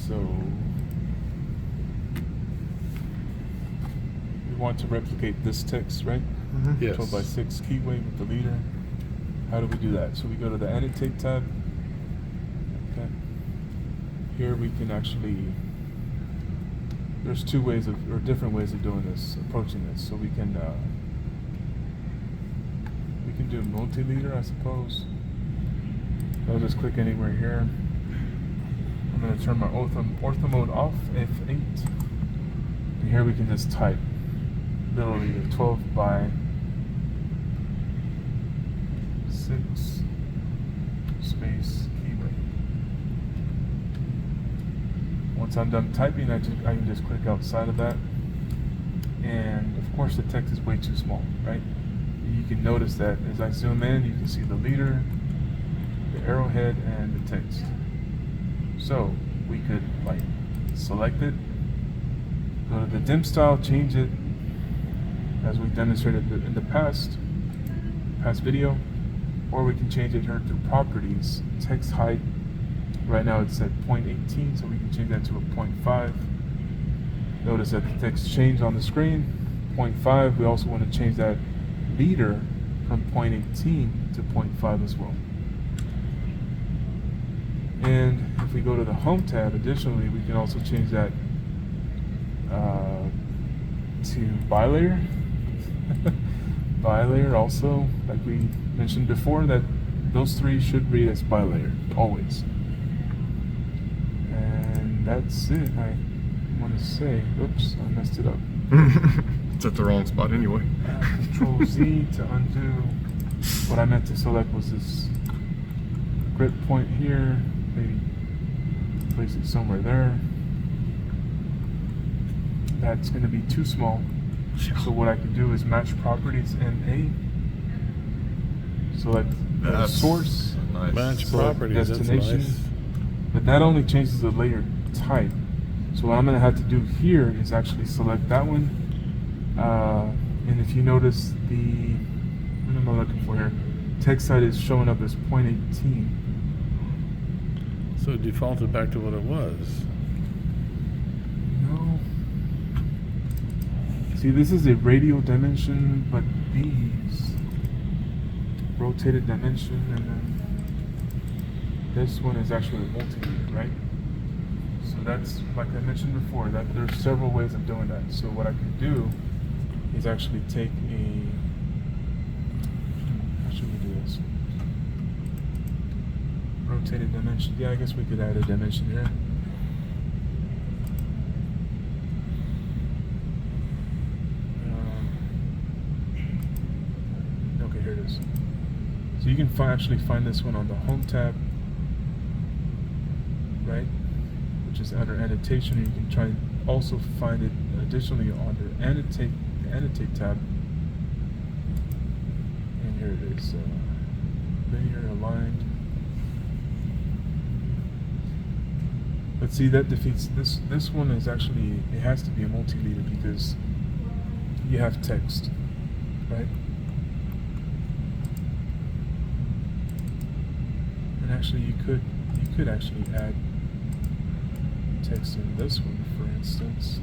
So we want to replicate this text, right? Mm-hmm. Yes. 12 by 6 keyway with the leader. How do we do that? So we go to the annotate tab. Okay. Here we can actually, there's two ways of, or different ways of doing this, approaching this. So we can do multi-leader, I suppose. I'll just click anywhere here. I'm going to turn my ortho mode off, F8. And here we can just type literally 12 by 6 space keyway. Once I'm done typing, I can just click outside of that. And of course the text is way too small, right? You can notice that as I zoom in, you can see the leader, the arrowhead, and the text. So we could like select it, go to the dim style, change it as we demonstrated in the past video, or we can change it here through properties, text height. Right now it's at 0.18, so we can change that to a 0.5. Notice that the text changed on the screen, 0.5. We also want to change that leader from 0.18 to 0.5 as well. And if we go to the home tab, additionally, we can also change that to bilayer. Bilayer also, like we mentioned before, that those three should read as bilayer, always. And that's it. I want to say, oops, I messed it up. It's at the wrong spot anyway. Control Z to undo. What I meant to select was this grip point here. Maybe place it somewhere there. That's going to be too small. So what I can do is match properties in A. Select the source. Nice. Match properties, destination. that's nice. But that only changes the layer type. So what I'm going to have to do here is actually select that one. And if you notice what am I looking for here? Text height is showing up as 0.18. So it defaulted back to what it was. No. See, this is a radial dimension, but these rotated dimension, and then this one is actually a multi-leader, right? So that's, like I mentioned before, that there's several ways of doing that. So what I can do is actually take how should we do this? Rotated dimension. Yeah, I guess we could add a dimension here. Okay, here it is. So you can actually find this one on the home tab, right? Which is under annotation. You can try and also find it additionally under annotate, the annotate tab. And here it is, linear aligned. But see, that defeats this. This one is actually, it has to be a multi-leader because you have text, right? And actually, you could actually add text in this one, for instance.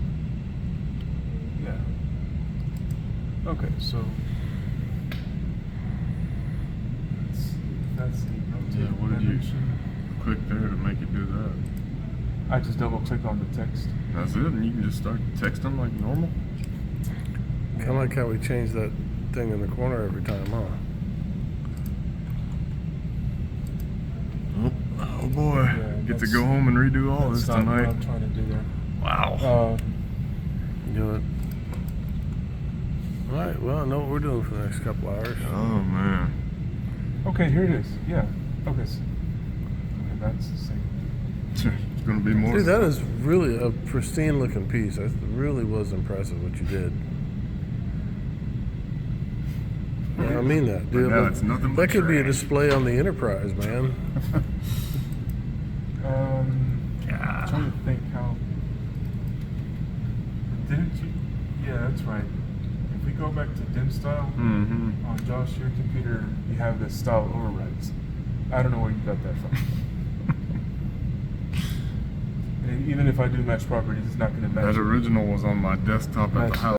Yeah. Okay, so let's see. That's the rotated What did you dimension. click there to make it do that? I just double click on the text. That's it, and you can just start texting like normal. Kind of like how we change that thing in the corner every time, huh? Oh boy, Yeah, get to that's- go home and redo all That's this not tonight. what I'm trying to do there. Wow. Do it. All right, well, I know what we're doing for the next couple hours. Oh man. Okay, here it is. Yeah. Okay. Okay, that's the same. It's gonna be more. Dude, that is really a pristine looking piece. That really was impressive what you did. Yeah, I mean that, dude. But now it's nothing but That could be a trash. display on the Enterprise, man. I'm trying to think how. Didn't you? Yeah, that's right. If we go back to dim style Mm-hmm. on Josh, your computer, you have the style overrides. I don't know where you got that from. And even if I do match properties, it's not going to match. That original was on my desktop at the Match. house.